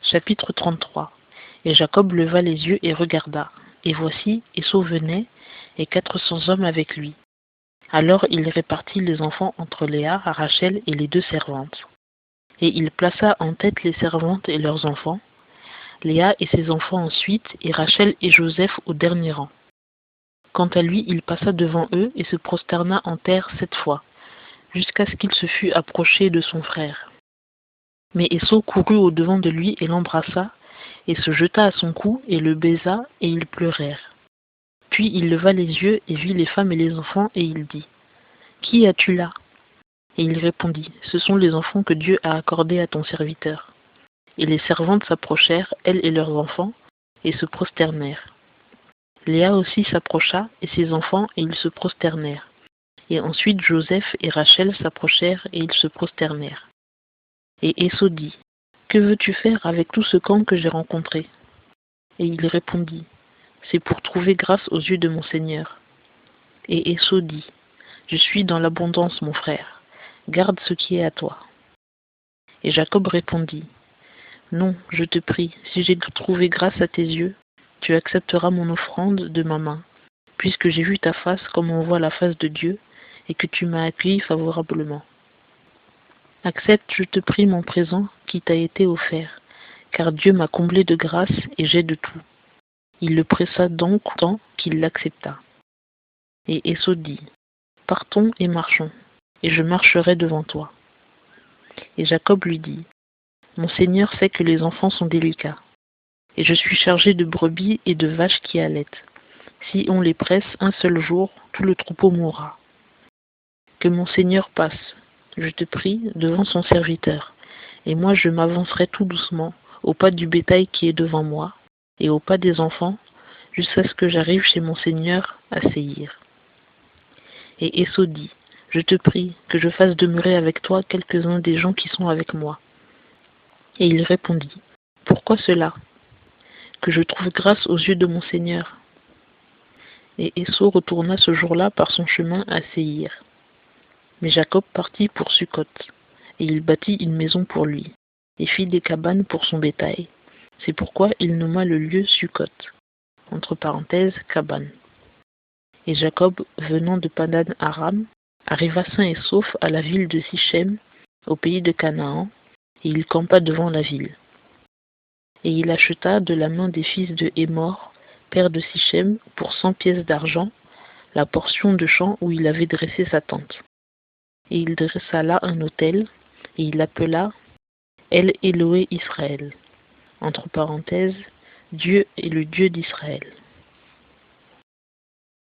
Chapitre 33. Et Jacob leva les yeux et regarda, et voici, Ésaü venait, et 400 hommes avec lui. Alors il répartit les enfants entre Léa, Rachel et les 2 servantes. Et il plaça en tête les servantes et leurs enfants, Léa et ses enfants ensuite, et Rachel et Joseph au dernier rang. Quant à lui, il passa devant eux et se prosterna en terre 7 fois, jusqu'à ce qu'il se fût approché de son frère. Mais Ésaü courut au-devant de lui et l'embrassa, et se jeta à son cou et le baisa, et ils pleurèrent. Puis il leva les yeux et vit les femmes et les enfants, et il dit : « Qui as-tu là ? » Et il répondit : « Ce sont les enfants que Dieu a accordés à ton serviteur. » Et les servantes s'approchèrent, elles et leurs enfants, et se prosternèrent. Léa aussi s'approcha, et ses enfants, et ils se prosternèrent. Et ensuite Joseph et Rachel s'approchèrent, et ils se prosternèrent. Et Ésaü dit : « Que veux-tu faire avec tout ce camp que j'ai rencontré ? » Et il répondit : « C'est pour trouver grâce aux yeux de mon Seigneur. » Et Ésaü dit : « Je suis dans l'abondance, mon frère. Garde ce qui est à toi. » Et Jacob répondit : « Non, je te prie, si j'ai trouvé grâce à tes yeux, tu accepteras mon offrande de ma main, puisque j'ai vu ta face comme on voit la face de Dieu, et que tu m'as accueilli favorablement. Accepte, je te prie, mon présent qui t'a été offert, car Dieu m'a comblé de grâce et j'ai de tout. » Il le pressa donc tant qu'il l'accepta. Et Ésaü dit : « Partons et marchons, et je marcherai devant toi. » Et Jacob lui dit : « Mon Seigneur sait que les enfants sont délicats, et je suis chargé de brebis et de vaches qui allaitent. Si on les presse un seul jour, tout le troupeau mourra. Que mon Seigneur passe, je te prie, devant son serviteur, et moi je m'avancerai tout doucement au pas du bétail qui est devant moi, et au pas des enfants, jusqu'à ce que j'arrive chez mon Seigneur à Séhir. » Et Ésaü dit : « Je te prie que je fasse demeurer avec toi quelques-uns des gens qui sont avec moi. » Et il répondit : « Pourquoi cela ? Que je trouve grâce aux yeux de mon Seigneur. » Et Ésaü retourna ce jour-là par son chemin à Séhir. Mais Jacob partit pour Sukkot, et il bâtit une maison pour lui, et fit des cabanes pour son bétail. C'est pourquoi il nomma le lieu Sukkot, entre parenthèses, cabane. Et Jacob, venant de Padan Aram, arriva sain et sauf à la ville de Sichem, au pays de Canaan, et il campa devant la ville. Et il acheta de la main des fils de Hémor, père de Sichem, pour 100 pièces d'argent, la portion de champ où il avait dressé sa tente. Et il dressa là un autel, et il l'appela El Éloé Israël, entre parenthèses, Dieu est le Dieu d'Israël.